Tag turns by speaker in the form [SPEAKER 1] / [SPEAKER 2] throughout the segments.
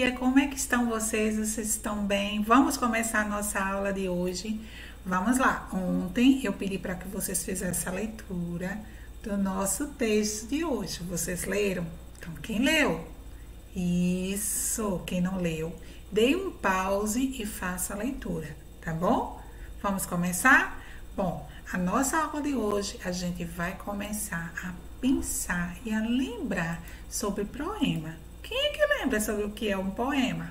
[SPEAKER 1] dia, como é que estão vocês? Vocês estão bem? Vamos começar a nossa aula de hoje. Vamos lá. Ontem eu pedi para que vocês fizessem a leitura do nosso texto de hoje. Vocês leram? Então, quem leu? Isso, quem não leu, dê um pause e faça a leitura, tá bom? Vamos começar? Bom, a nossa aula de hoje a gente vai começar a pensar e a lembrar sobre poema. Quem é que lembra sobre o que é um poema?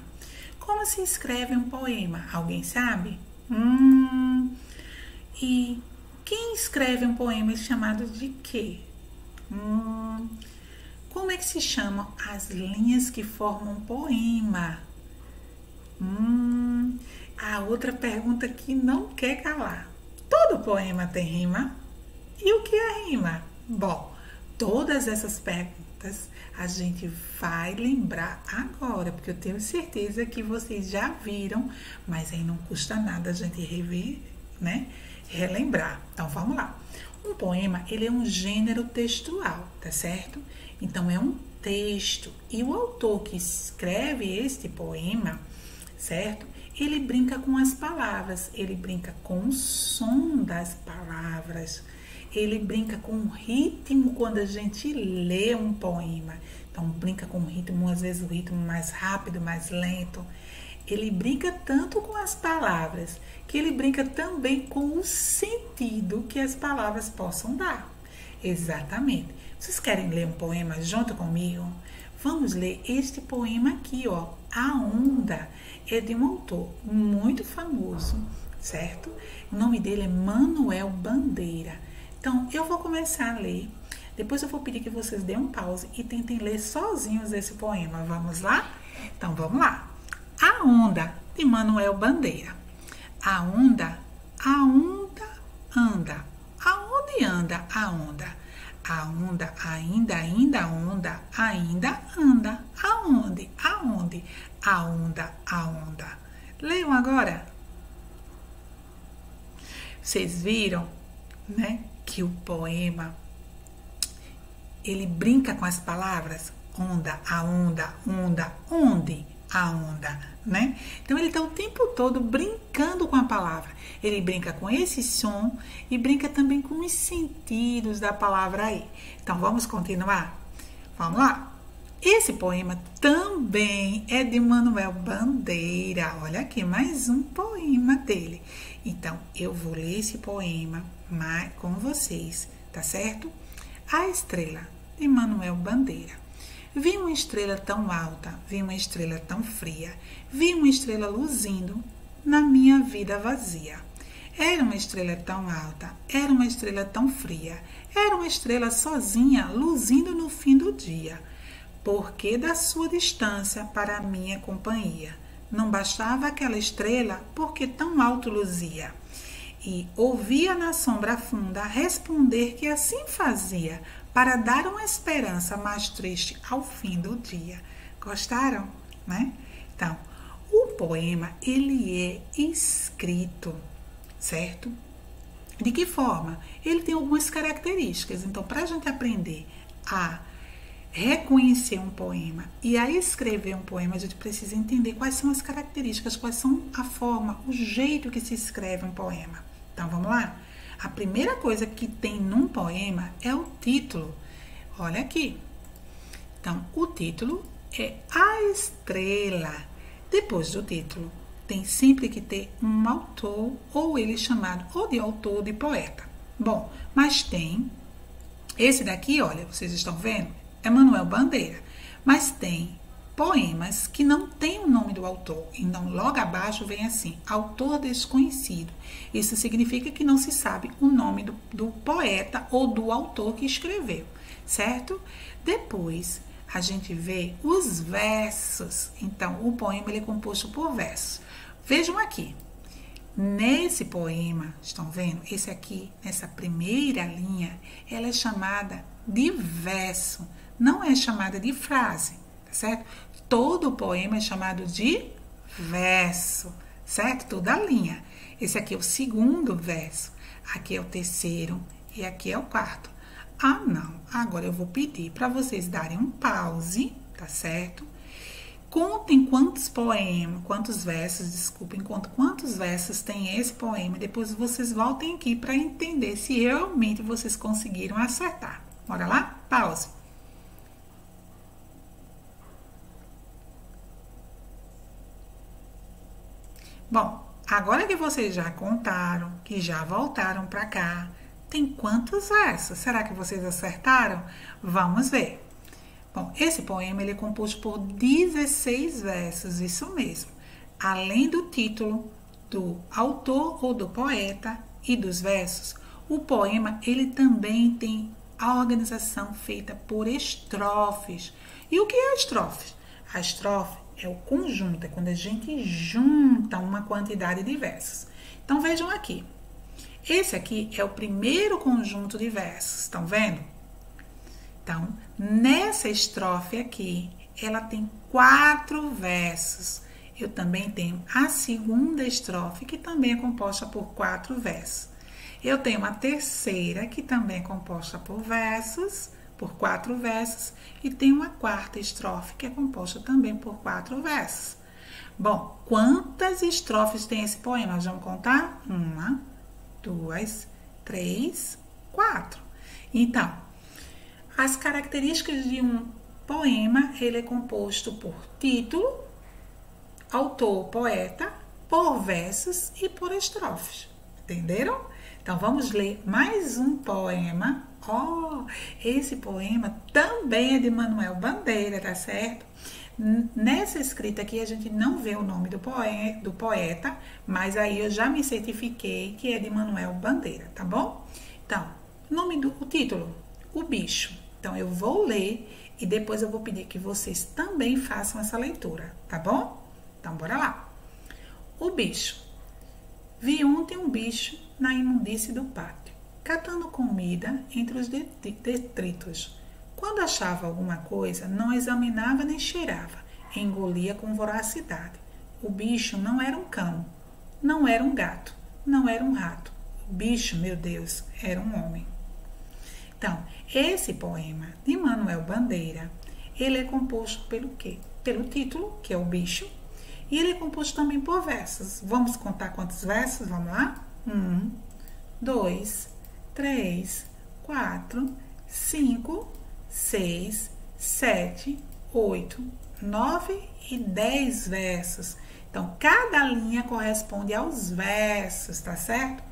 [SPEAKER 1] Como se escreve um poema? Alguém sabe? E quem escreve um poema é chamado de quê? Como é que se chamam as linhas que formam um poema? A outra pergunta que não quer calar. Todo poema tem rima? E o que é rima? Bom, todas essas perguntas a gente vai lembrar agora, porque eu tenho certeza que vocês já viram, mas aí não custa nada a gente rever, né? Relembrar. Então, vamos lá. Um poema, ele é um gênero textual, tá certo? Então, é um texto. E o autor que escreve este poema, certo? Ele brinca com as palavras, ele brinca com o som das palavras, ele brinca com o ritmo quando a gente lê um poema. Então, brinca com o ritmo, às vezes o ritmo mais rápido, mais lento. Ele brinca tanto com as palavras, que ele brinca também com o sentido que as palavras possam dar. Exatamente. Vocês querem ler um poema junto comigo? Vamos ler este poema aqui, ó. A Onda. É de um autor muito famoso, certo? O nome dele é Manuel Bandeira. Então, eu vou começar a ler. Depois eu vou pedir que vocês dêem um pause e tentem ler sozinhos esse poema. Vamos lá? Então, vamos lá. A Onda, de Manuel Bandeira. A onda anda. Aonde anda a onda? A onda ainda onda, ainda anda. Aonde? A onda. Leiam agora. Vocês viram, né, que o poema, ele brinca com as palavras onda, onde, a onda, né? Então, ele está o tempo todo brincando com a palavra. Ele brinca com esse som e brinca também com os sentidos da palavra aí. Então, vamos continuar? Vamos lá? Esse poema também é de Manuel Bandeira. Olha aqui, mais um poema dele. Então, eu vou ler esse poema com vocês, tá certo? A Estrela, de Manuel Bandeira. Vi uma estrela tão alta, vi uma estrela tão fria, vi uma estrela luzindo na minha vida vazia. Era uma estrela tão alta, era uma estrela tão fria, era uma estrela sozinha, luzindo no fim do dia. Porque da sua distância para a minha companhia, não bastava aquela estrela, porque tão alto luzia. E ouvia na sombra funda responder que assim fazia, para dar uma esperança mais triste ao fim do dia. Gostaram, né? Então, o poema, ele é escrito, certo? De que forma? Ele tem algumas características. Então, para a gente aprender a reconhecer um poema e a escrever um poema, a gente precisa entender quais são as características, quais são a forma, o jeito que se escreve um poema. Então, vamos lá? A primeira coisa que tem num poema é o título. Olha aqui. Então, o título é A Estrela. Depois do título, tem sempre que ter um autor, ou ele chamado ou de autor ou de poeta. Bom, mas tem esse daqui, olha, vocês estão vendo? É Manuel Bandeira. Mas tem poemas que não tem o nome do autor. Então, logo abaixo vem assim, autor desconhecido. Isso significa que não se sabe o nome do poeta ou do autor que escreveu, certo? Depois, a gente vê os versos. Então, o poema ele é composto por versos. Vejam aqui. Nesse poema, estão vendo? Esse aqui, nessa primeira linha, ela é chamada de verso. Não é chamada de frase, tá certo? Todo o poema é chamado de verso, certo? Toda a linha. Esse aqui é o segundo verso, aqui é o terceiro e aqui é o quarto. Ah, não. Agora eu vou pedir para vocês darem um pause, tá certo? Contem quantos versos tem esse poema. Depois vocês voltem aqui para entender se realmente vocês conseguiram acertar. Bora lá? Pause. Bom, agora que vocês já contaram, que já voltaram para cá, tem quantos versos? Será que vocês acertaram? Vamos ver. Bom, esse poema ele é composto por 16 versos, isso mesmo. Além do título, do autor ou do poeta e dos versos, o poema ele também tem a organização feita por estrofes. E o que é a estrofe? A estrofe é o conjunto, é quando a gente junta uma quantidade de versos. Então vejam aqui. Esse aqui é o primeiro conjunto de versos, estão vendo? Então, nessa estrofe aqui, ela tem 4 versos. Eu também tenho a segunda estrofe, que também é composta por 4 versos. Eu tenho a terceira, que também é composta por 4 versos. E tenho a quarta estrofe, que é composta também por 4 versos. Bom, quantas estrofes tem esse poema? Nós vamos contar? 1, 2, 3, 4. Então, as características de um poema, ele é composto por título, autor, poeta, por versos e por estrofes. Entenderam? Então, vamos ler mais um poema. Esse poema também é de Manuel Bandeira, tá certo? Nessa escrita aqui, a gente não vê o nome do poeta, mas aí eu já me certifiquei que é de Manuel Bandeira, tá bom? Então, o título, O Bicho. Então, eu vou ler e depois eu vou pedir que vocês também façam essa leitura, tá bom? Então, bora lá. O bicho. Vi ontem um bicho na imundície do pátio, catando comida entre os detritos. Quando achava alguma coisa, não examinava nem cheirava, engolia com voracidade. O bicho não era um cão, não era um gato, não era um rato. O bicho, meu Deus, era um homem. Então, esse poema de Manuel Bandeira, ele é composto pelo quê? Pelo título, que é o bicho, e ele é composto também por versos. Vamos contar quantos versos? Vamos lá? 1, 2, 3, 4, 5, 6, 7, 8, 9 e 10 versos. Então, cada linha corresponde aos versos, tá certo?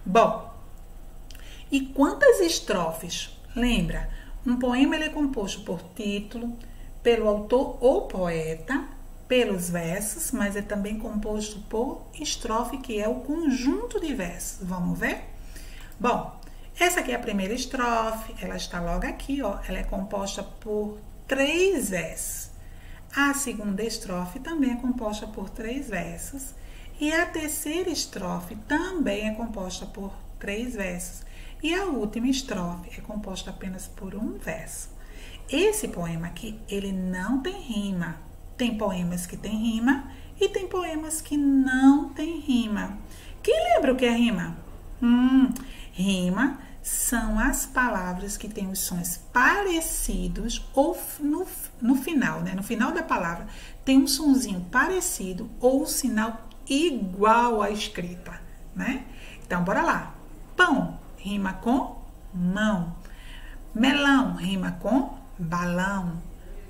[SPEAKER 1] Bom, e quantas estrofes? Lembra, um poema ele é composto por título, pelo autor ou poeta, pelos versos, mas é também composto por estrofe, que é o conjunto de versos. Vamos ver? Bom, essa aqui é a primeira estrofe, ela está logo aqui, ó. Ela é composta por 3 versos. A segunda estrofe também é composta por 3 versos. E a terceira estrofe também é composta por 3 versos. E a última estrofe é composta apenas por 1 verso. Esse poema aqui, ele não tem rima. Tem poemas que tem rima e tem poemas que não tem rima. Quem lembra o que é rima? Rima são as palavras que têm os sons parecidos ou no final, né? No final da palavra tem um sonzinho parecido ou um sinal igual à escrita, né? Então, bora lá. Pão rima com mão. Melão rima com balão.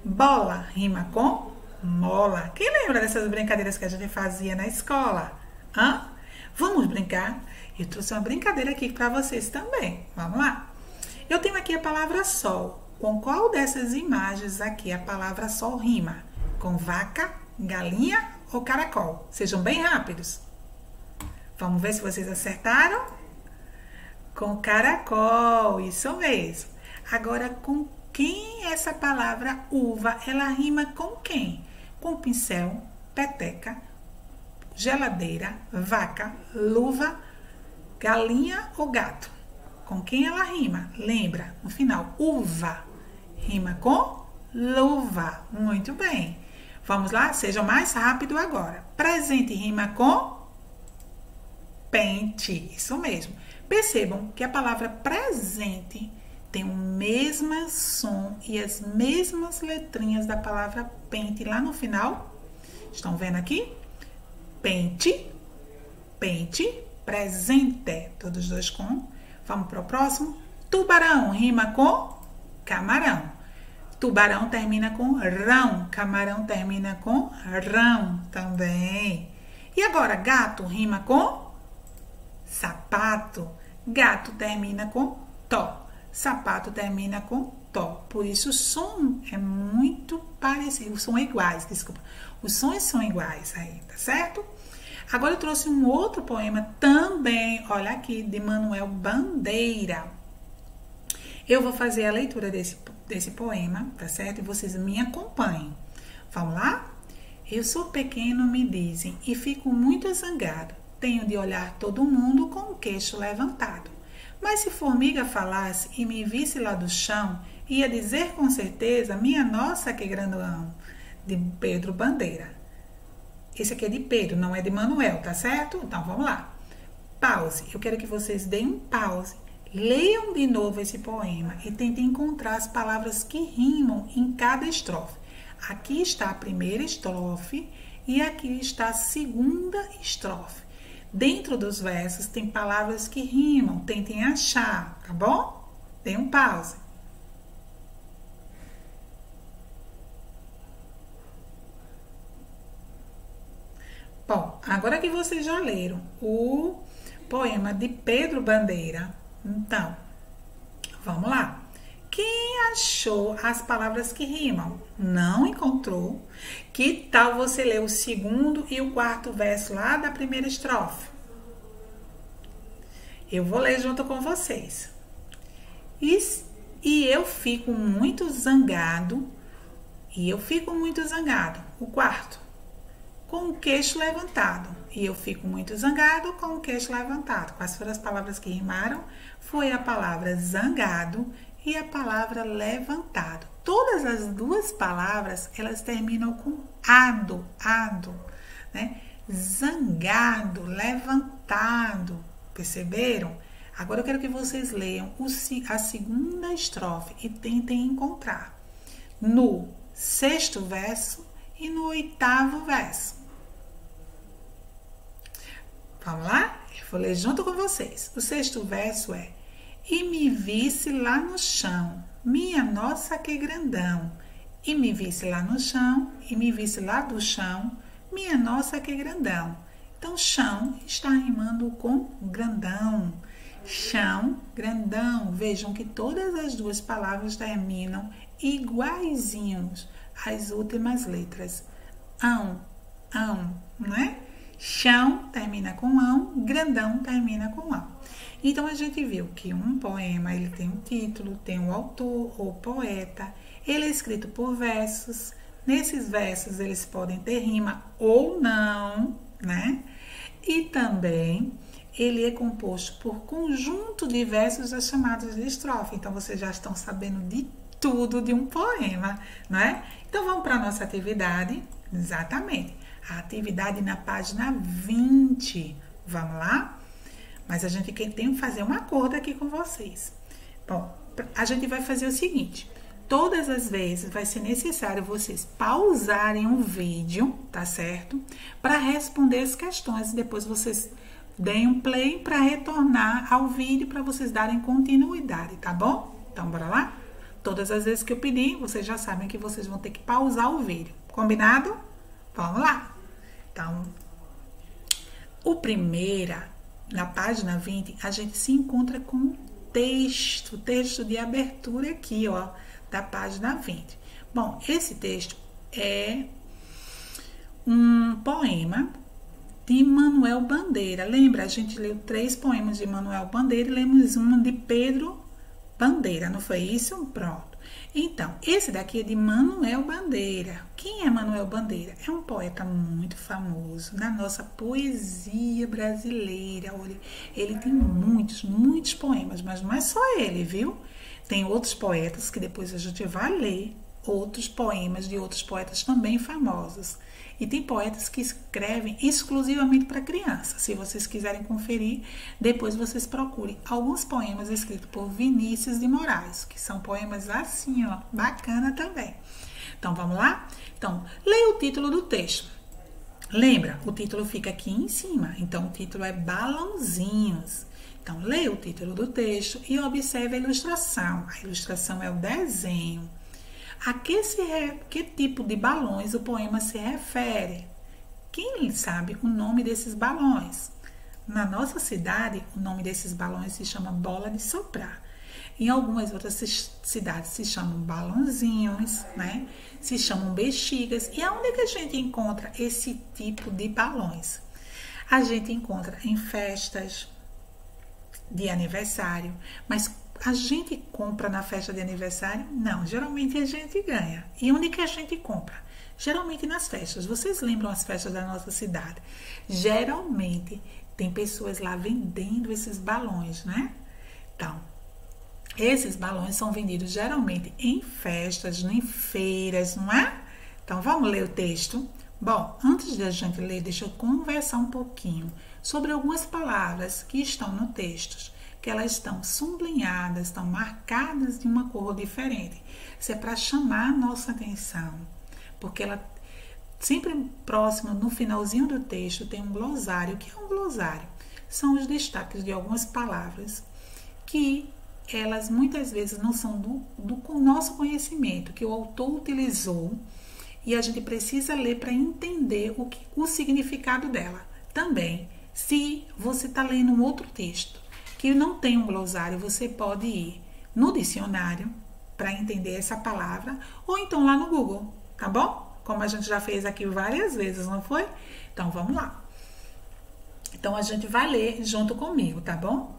[SPEAKER 1] Bola rima com mola. Quem lembra dessas brincadeiras que a gente fazia na escola? Vamos brincar? Eu trouxe uma brincadeira aqui para vocês também. Vamos lá? Eu tenho aqui a palavra sol. Com qual dessas imagens aqui a palavra sol rima? Com vaca, galinha ou caracol? Sejam bem rápidos. Vamos ver se vocês acertaram? Com caracol, isso mesmo. Agora, com quem essa palavra uva, ela rima com quem? Com pincel, peteca, geladeira, vaca, luva, galinha ou gato? Com quem ela rima? Lembra, no final, uva rima com luva. Muito bem. Vamos lá? Seja mais rápido agora. Presente rima com pente. Isso mesmo. Percebam que a palavra presente tem o mesmo som e as mesmas letrinhas da palavra pente lá no final. Estão vendo aqui? Pente, pente, presente. Todos dois com. Vamos para o próximo. Tubarão rima com camarão. Tubarão termina com rão. Camarão termina com rão também. E agora, gato rima com sapato. Gato termina com tó. Sapato termina com tó. Por isso o som é muito parecido. Os sons iguais, desculpa. Os sons são iguais aí, tá certo? Agora eu trouxe um outro poema também, olha aqui, de Manuel Bandeira. Eu vou fazer a leitura desse poema, tá certo? E vocês me acompanhem. Vamos lá? Eu sou pequeno, me dizem, e fico muito zangado. Tenho de olhar todo mundo com o queixo levantado. Mas se formiga falasse e me visse lá do chão, ia dizer com certeza, minha nossa, que grandão, de Pedro Bandeira. Esse aqui é de Pedro, não é de Manuel, tá certo? Então, vamos lá. Pause. Eu quero que vocês deem um pause, leiam de novo esse poema e tentem encontrar as palavras que rimam em cada estrofe. Aqui está a primeira estrofe e aqui está a segunda estrofe. Dentro dos versos tem palavras que rimam, tentem achar, tá bom? Dê um pause. Bom, agora que vocês já leram o poema de Pedro Bandeira, então, vamos lá. Quem achou as palavras que rimam? Não encontrou? Que tal você ler o segundo e o quarto verso lá da primeira estrofe? Eu vou ler junto com vocês. E eu fico muito zangado. O quarto. Com o queixo levantado. E eu fico muito zangado com o queixo levantado. Quais foram as palavras que rimaram? Foi a palavra zangado e a palavra levantado. Todas as duas palavras, elas terminam com ado, né? Zangado, levantado. Perceberam? Agora eu quero que vocês leiam a segunda estrofe e tentem encontrar no sexto verso e no oitavo verso. Vamos lá? Eu vou ler junto com vocês. O sexto verso é: e me visse lá no chão, minha nossa, que grandão. E me visse lá no chão, e me visse lá do chão, minha nossa, que grandão. Então, chão está rimando com grandão. Chão, grandão. Vejam que todas as duas palavras terminam iguaizinhos às últimas letras. Ão, né? Chão termina com ão, grandão termina com ão. Então, a gente viu que um poema, ele tem um título, tem um autor ou poeta, ele é escrito por versos. Nesses versos, eles podem ter rima ou não, né? E também, ele é composto por conjunto de versos chamados de estrofe. Então, vocês já estão sabendo de tudo de um poema, não é? Então, vamos para a nossa atividade. Exatamente. A atividade na página 20. Vamos lá? Mas a gente tem que fazer um acordo aqui com vocês. Bom, a gente vai fazer o seguinte. Todas as vezes vai ser necessário vocês pausarem o vídeo, tá certo? Para responder as questões. Depois vocês deem um play para retornar ao vídeo para vocês darem continuidade, tá bom? Então, bora lá? Todas as vezes que eu pedir, vocês já sabem que vocês vão ter que pausar o vídeo. Combinado? Vamos lá. Então, na página 20, a gente se encontra com o texto de abertura aqui, ó, da página 20. Bom, esse texto é um poema de Manuel Bandeira. Lembra, a gente leu 3 poemas de Manuel Bandeira e lemos um de Pedro Bandeira, não foi isso? Pronto. Então, esse daqui é de Manuel Bandeira. Quem é Manuel Bandeira? É um poeta muito famoso na nossa poesia brasileira. Olha, ele tem muitos poemas, mas não é só ele, viu? Tem outros poetas que depois a gente vai ler outros poemas de outros poetas também famosos. E tem poetas que escrevem exclusivamente para crianças. Se vocês quiserem conferir, depois vocês procurem alguns poemas escritos por Vinícius de Moraes, que são poemas assim, ó, bacana também. Então, vamos lá? Então, leia o título do texto. Lembra, o título fica aqui em cima. Então, o título é Balãozinhos. Então, leia o título do texto e observe a ilustração. A ilustração é o desenho. A que tipo de balões o poema se refere? Quem sabe o nome desses balões? Na nossa cidade, o nome desses balões se chama bola de soprar. Em algumas outras cidades se chamam balãozinhos, né? Se chamam bexigas. E aonde que a gente encontra esse tipo de balões? A gente encontra em festas de aniversário, mas a gente compra na festa de aniversário? Não, geralmente a gente ganha. E onde que a gente compra? Geralmente nas festas. Vocês lembram as festas da nossa cidade? Geralmente tem pessoas lá vendendo esses balões, né? Então, esses balões são vendidos geralmente em festas, em feiras, não é? Então, vamos ler o texto? Bom, antes de a gente ler, deixa eu conversar um pouquinho sobre algumas palavras que estão no texto, que elas estão sublinhadas, estão marcadas de uma cor diferente. Isso é para chamar a nossa atenção, porque ela sempre próximo, no finalzinho do texto, tem um glossário. O que é um glossário? São os destaques de algumas palavras que elas muitas vezes não são do nosso conhecimento, que o autor utilizou e a gente precisa ler para entender o significado dela. Também, se você está lendo um outro texto que não tem um glossário, você pode ir no dicionário para entender essa palavra, ou então lá no Google, tá bom? Como a gente já fez aqui várias vezes, não foi? Então, vamos lá. Então, a gente vai ler junto comigo, tá bom?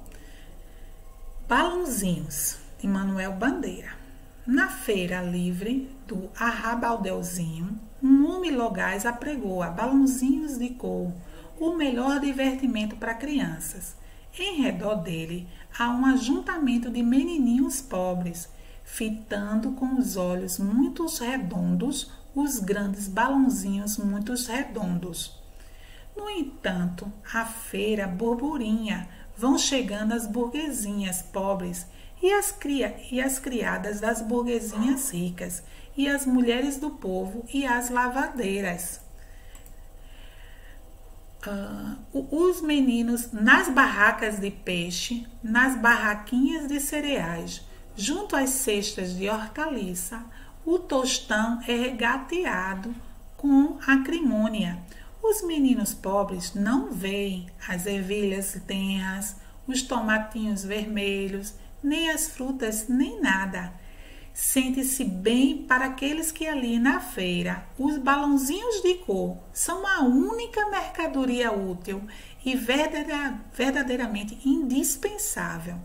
[SPEAKER 1] Balãozinhos, de Manuel Bandeira. Na feira livre do Arrabaldeuzinho, um homem logais apregoa balãozinhos de cor, o melhor divertimento para crianças. Em redor dele há um ajuntamento de menininhos pobres, fitando com os olhos muito redondos os grandes balãozinhos muito redondos. No entanto, a feira burburinha, vão chegando as burguesinhas pobres e as criadas das burguesinhas ricas, e as mulheres do povo e as lavadeiras. Os meninos nas barracas de peixe, nas barraquinhas de cereais, junto às cestas de hortaliça, o tostão é regateado com acrimônia. Os meninos pobres não veem as ervilhas tenras, os tomatinhos vermelhos, nem as frutas, nem nada. Sente-se bem para aqueles que ali na feira, os balãozinhos de cor são a única mercadoria útil e verdadeiramente indispensável.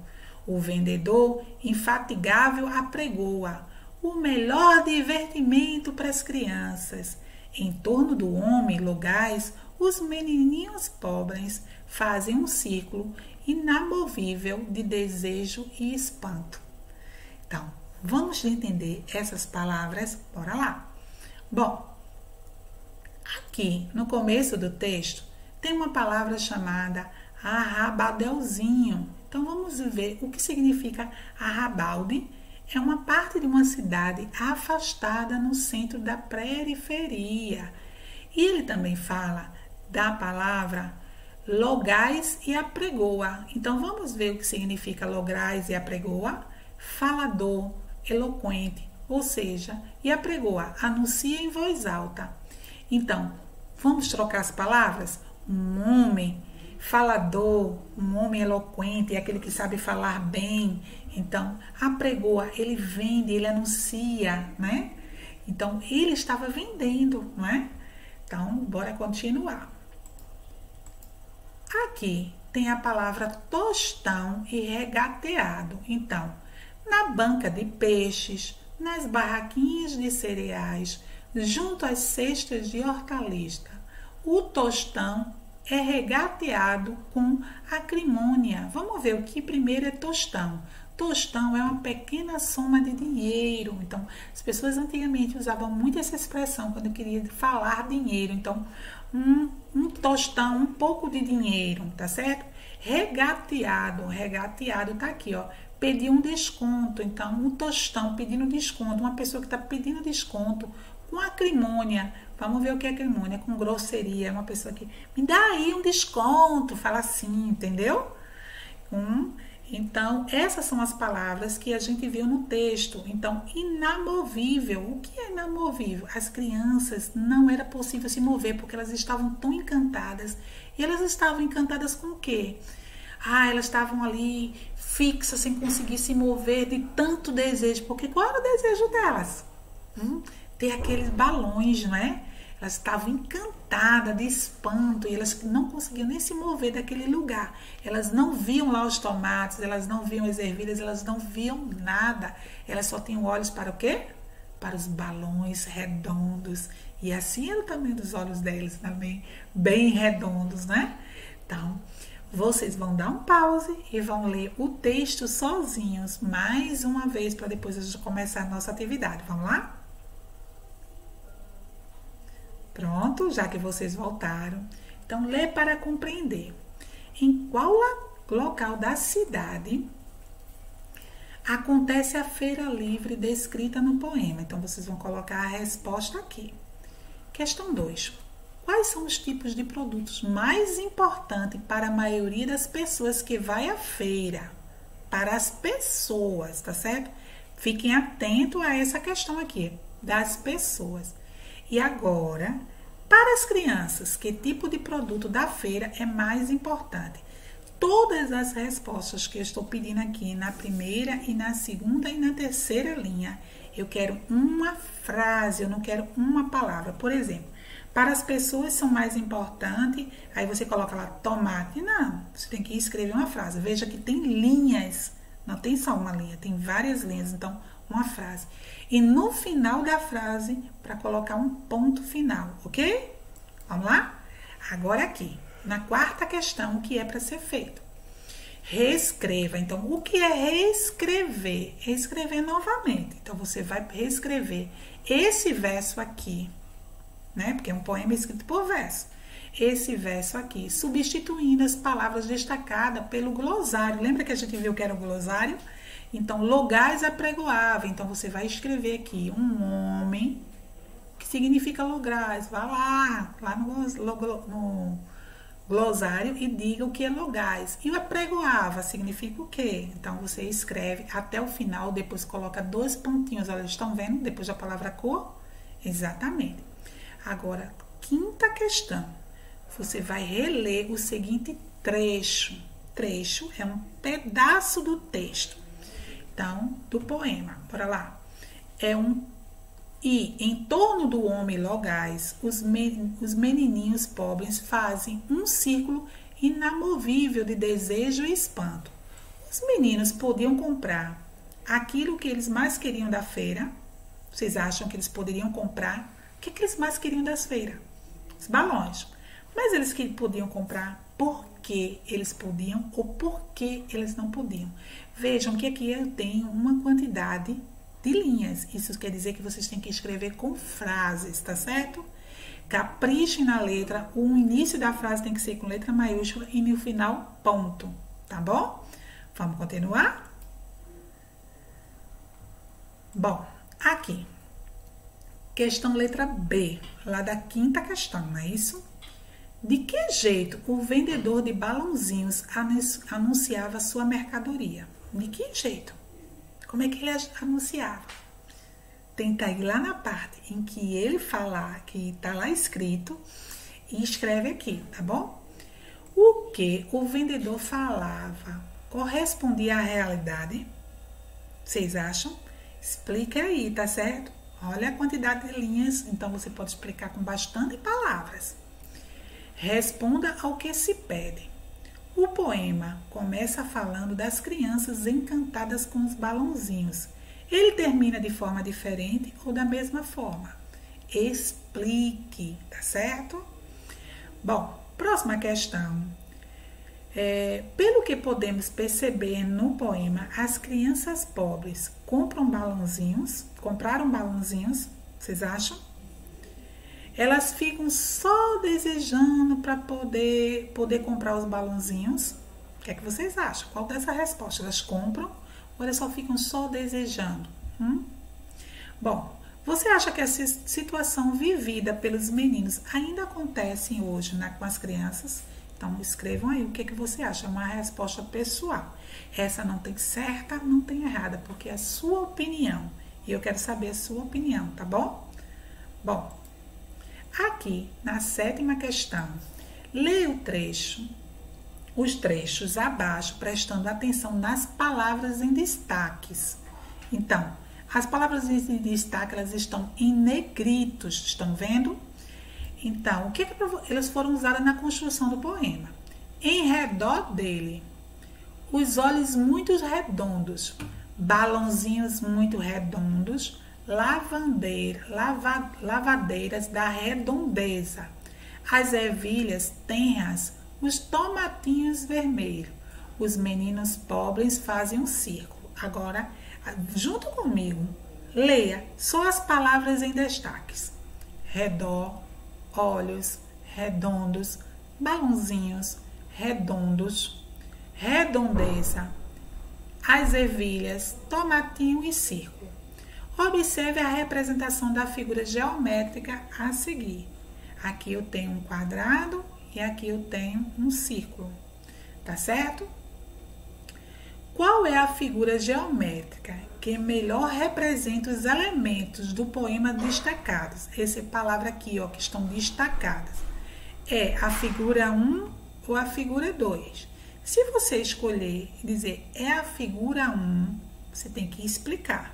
[SPEAKER 1] O vendedor infatigável apregoa o melhor divertimento para as crianças. Em torno do homem logais, os menininhos pobres fazem um círculo inamovível de desejo e espanto. Então, vamos entender essas palavras? Bora lá! Bom, aqui no começo do texto tem uma palavra chamada Arrabaldeuzinho. Então, vamos ver o que significa Arrabalde. É uma parte de uma cidade afastada no centro da periferia. E ele também fala da palavra logais e apregoa. Então, vamos ver o que significa logais e apregoa. Falador, eloquente, ou seja, e apregoa, anuncia em voz alta. Então, vamos trocar as palavras? Um homem falador, um homem eloquente, é aquele que sabe falar bem. Então, apregoa, ele vende, ele anuncia, né? Então, ele estava vendendo, não é? Então, bora continuar. Aqui tem a palavra tostão e regateado. Então, na banca de peixes, nas barraquinhas de cereais, junto às cestas de hortaliça, o tostão é regateado com acrimônia. Vamos ver o que primeiro é tostão. tostão é uma pequena soma de dinheiro. Então, as pessoas antigamente usavam muito essa expressão quando queria falar dinheiro. Então, um tostão, um pouco de dinheiro, tá certo? Regateado tá aqui, ó. Pedir um desconto. Então, um tostão pedindo desconto, uma pessoa que está pedindo desconto com acrimônia. Vamos ver o que é acrimônia, com grosseria. Uma pessoa que me dá aí um desconto, fala assim, entendeu? Então, essas são as palavras que a gente viu no texto. Então, inamovível. O que é inamovível? As crianças não era possível se mover porque elas estavam tão encantadas. E elas estavam encantadas com o quê? Elas estavam ali fixas, sem conseguir se mover de tanto desejo. Porque qual era o desejo delas? Ter aqueles balões, não é? Elas estavam encantadas de espanto e elas não conseguiam nem se mover daquele lugar. Elas não viam lá os tomates, elas não viam as ervilhas, elas não viam nada. Elas só tinham olhos para o quê? Para os balões redondos. E assim era o tamanho dos olhos deles também, bem redondos, né? Então, vocês vão dar um pause e vão ler o texto sozinhos mais uma vez para depois a gente começar a nossa atividade. Vamos lá? Pronto, já que vocês voltaram. Então, lê para compreender. Em qual local da cidade acontece a feira livre descrita no poema? Então, vocês vão colocar a resposta aqui. Questão 2. Quais são os tipos de produtos mais importantes para a maioria das pessoas que vai à feira? Para as pessoas, tá certo? Fiquem atentos a essa questão aqui, das pessoas. E agora, para as crianças, que tipo de produto da feira é mais importante? Todas as respostas que eu estou pedindo aqui na primeira e na segunda e na terceira linha, eu quero uma frase, eu não quero uma palavra. Por exemplo, para as pessoas são mais importantes, aí você coloca lá tomate. Não, você tem que escrever uma frase. Veja que tem linhas, não tem só uma linha, tem várias linhas, então uma frase. E no final da frase, para colocar um ponto final, ok? Vamos lá? Agora aqui, na quarta questão, o que é para ser feito? Reescreva. Então, o que é reescrever? Reescrever novamente. Então, você vai reescrever esse verso aqui, né? Porque é um poema escrito por verso. Esse verso aqui, substituindo as palavras destacadas pelo glossário. Lembra que a gente viu que era o glossário? Então, logais apregoável. Então, você vai escrever aqui um homem, que significa logais. Vá lá no glossário e diga o que é logais. E o apregoável significa o quê? Então, você escreve até o final, depois coloca 2 pontinhos. Olha, estão vendo? Depois da palavra cor? Exatamente. Agora, quinta questão. Você vai reler o seguinte trecho. Trecho é um pedaço do texto. Então, do poema, bora lá. E em torno do homem logais, os menininhos pobres fazem um círculo inamovível de desejo e espanto. Os meninos podiam comprar aquilo que eles mais queriam da feira. Vocês acham que eles poderiam comprar? O que eles mais queriam das feiras? Os balões. Mas eles que podiam comprar, por que eles podiam ou por que eles não podiam? Vejam que aqui eu tenho uma quantidade de linhas. Isso quer dizer que vocês têm que escrever com frases, tá certo? Caprichem na letra. O início da frase tem que ser com letra maiúscula e no final, ponto. Tá bom? Vamos continuar? Bom, aqui. Questão letra B, lá da quinta questão, não é isso? De que jeito o vendedor de balãozinhos anunciava sua mercadoria? De que jeito? Como é que ele anunciava? Tenta ir lá na parte em que ele falar, que está lá escrito, e escreve aqui, tá bom? O que o vendedor falava correspondia à realidade? Vocês acham? Explica aí, tá certo? Olha a quantidade de linhas, então você pode explicar com bastante palavras. Responda ao que se pede. O poema começa falando das crianças encantadas com os balãozinhos. Ele termina de forma diferente ou da mesma forma? Explique, tá certo? Bom, próxima questão. Pelo que podemos perceber no poema, as crianças pobres compraram balãozinhos, vocês acham? Elas ficam só desejando para poder comprar os balãozinhos. O que é que vocês acham? Qual dessa resposta? Elas compram ou elas só ficam só desejando? Bom, você acha que essa situação vivida pelos meninos ainda acontece hoje, né, com as crianças? Então, escrevam aí o que você acha. É uma resposta pessoal. Essa não tem certa, não tem errada, porque é a sua opinião. E eu quero saber a sua opinião, tá bom? Bom, aqui na 7ª questão, leia os trechos abaixo, prestando atenção nas palavras em destaques. Então, as palavras em destaque, elas estão em negritos, estão vendo? Então, o que elas foram usadas na construção do poema? Em redor dele, os olhos muito redondos, balãozinhos muito redondos, lavadeiras da redondeza, as ervilhas tenras, os tomatinhos vermelhos, os meninos pobres fazem um círculo. Agora, junto comigo, leia só as palavras em destaques: redor, olhos, redondos, balãozinhos, redondos, redondeza, as ervilhas, tomatinho e círculo. Observe a representação da figura geométrica a seguir. Aqui eu tenho um quadrado e aqui eu tenho um círculo, tá certo? Qual é a figura geométrica que melhor representa os elementos do poema destacados? Essa palavra aqui, ó, que estão destacadas. É a figura 1 ou a figura 2? Se você escolher e dizer é a figura 1, você tem que explicar,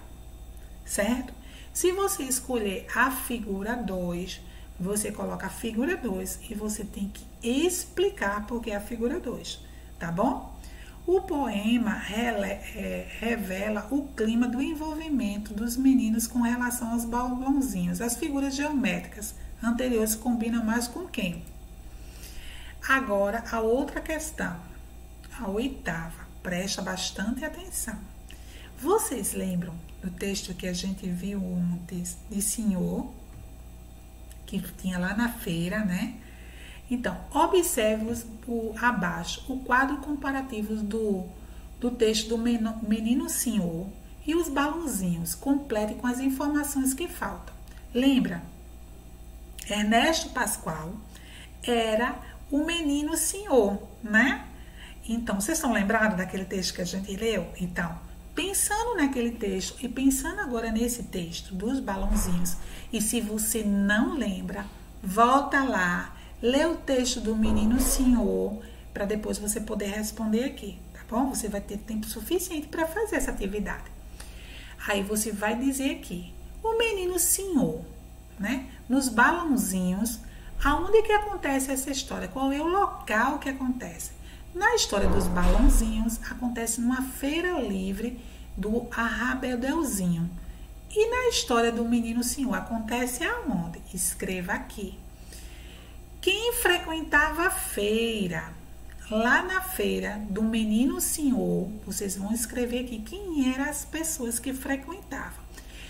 [SPEAKER 1] certo? Se você escolher a figura 2, você coloca a figura 2 e você tem que explicar porque é a figura 2, tá bom? O poema revela o clima do envolvimento dos meninos com relação aos balãozinhos. As figuras geométricas anteriores combinam mais com quem? Agora, a outra questão, a 8ª, presta bastante atenção. Vocês lembram do texto que a gente viu antes de Senhor, que tinha lá na feira, né? Então, observe abaixo o quadro comparativo do texto do Menino Senhor e os balãozinhos. Complete com as informações que faltam. Lembra? Ernesto Pascoal era o Menino Senhor, né? Então, vocês estão lembrados daquele texto que a gente leu? Então, pensando naquele texto e pensando agora nesse texto dos balãozinhos, e se você não lembra, volta lá, lê o texto do Menino Senhor, para depois você poder responder aqui, tá bom? Você vai ter tempo suficiente para fazer essa atividade. Aí você vai dizer aqui, o Menino Senhor, né? Nos balãozinhos, aonde que acontece essa história? Qual é o local que acontece? Na história dos balãozinhos, acontece numa feira livre do Arrabedelzinho. E na história do Menino Senhor, acontece aonde? Escreva aqui. Quem frequentava a feira? Lá na feira do Menino Senhor, vocês vão escrever aqui quem eram as pessoas que frequentavam.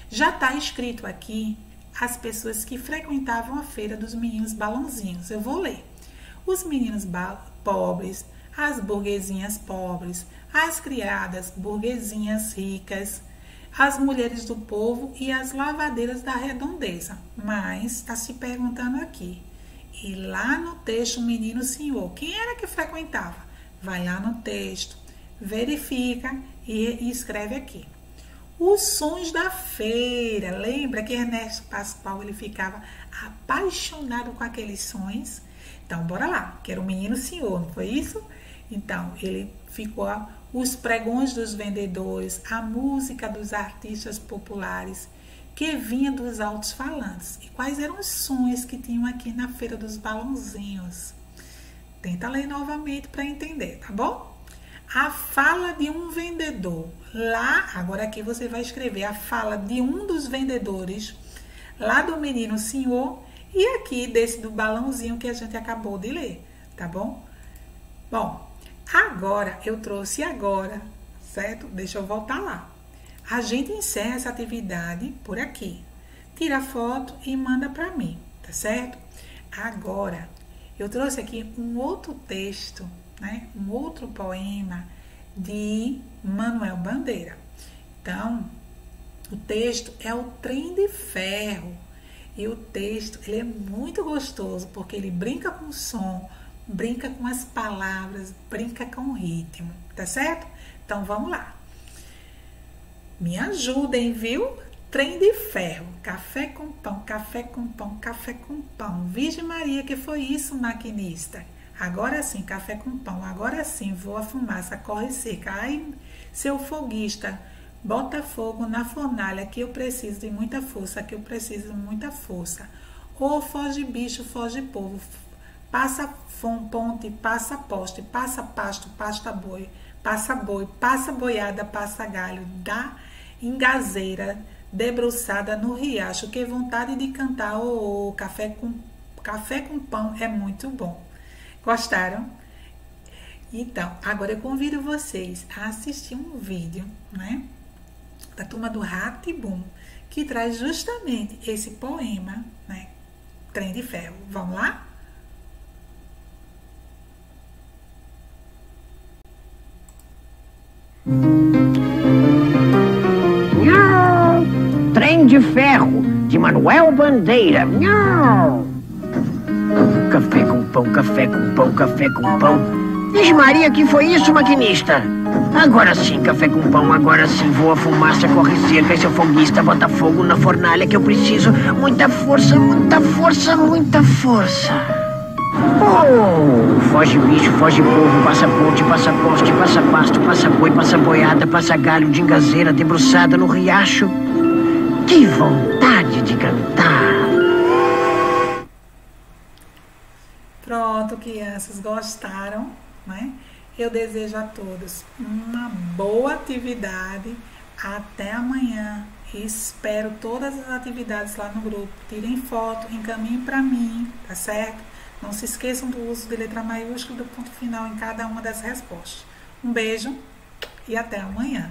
[SPEAKER 1] Já está escrito aqui as pessoas que frequentavam a feira dos meninos balãozinhos. Eu vou ler. Os meninos pobres, as burguesinhas pobres, as criadas burguesinhas ricas, as mulheres do povo e as lavadeiras da redondeza. Mas está se perguntando aqui. E lá no texto, o Menino Senhor, quem era que frequentava? Vai lá no texto, verifica e escreve aqui. Os sons da feira. Lembra que Ernesto Pascoal ele ficava apaixonado com aqueles sons? Então, bora lá, que era o Menino Senhor, não foi isso? Então, ele ficou os pregões dos vendedores, a música dos artistas populares, que vinha dos altos-falantes. E quais eram os sons que tinham aqui na feira dos balãozinhos? Tenta ler novamente para entender, tá bom? A fala de um vendedor. Lá, agora aqui você vai escrever a fala de um dos vendedores, lá do Menino Senhor, e aqui desse do balãozinho que a gente acabou de ler, tá bom? Bom, Agora, eu trouxe agora, certo? Deixa eu voltar lá. A gente encerra essa atividade por aqui. Tira a foto e manda para mim, tá certo? Agora, eu trouxe aqui um outro texto, né? Um outro poema de Manuel Bandeira. Então, o texto é o Trem de Ferro. E o texto, ele é muito gostoso, porque ele brinca com o som, brinca com as palavras, brinca com o ritmo, tá certo? Então, vamos lá. Me ajudem, viu? Trem de ferro, café com pão, café com pão, café com pão. Virgem Maria, que foi isso, maquinista? Agora sim, café com pão, agora sim, voa a fumaça, corre seca. Ai, seu foguista, bota fogo na fornalha, que eu preciso de muita força, que eu preciso de muita força. Ô, foge bicho, foge povo, passa ponte, passa poste, passa pasto, pasta boi, passa boiada, passa galho, dá engazeira, debruçada no riacho, que vontade de cantar, café com pão é muito bom. Gostaram? Então, agora eu convido vocês a assistir um vídeo, né, da turma do Rá-Tim-Bum, que traz justamente esse poema, né, Trem de Ferro. Vamos lá?
[SPEAKER 2] Trem de Ferro, de Manuel Bandeira. Café com pão, café com pão, café com pão. Vixe Maria, que foi isso, maquinista? Agora sim, café com pão, agora sim, voa fumaça, corre seca, esse é o foguista, bota fogo na fornalha que eu preciso. Muita força, muita força, muita força. Oh, foge bicho, foge povo, passa ponte, passa poste, passa pasto, passa boi, passa boiada, passa galho de engazeira, debruçada no riacho. Que vontade de cantar!
[SPEAKER 1] Pronto, crianças, gostaram, né? Eu desejo a todos uma boa atividade. Até amanhã. Espero todas as atividades lá no grupo. Tirem foto, encaminhem para mim, tá certo? Não se esqueçam do uso de letra maiúscula e do ponto final em cada uma das respostas. Um beijo e até amanhã.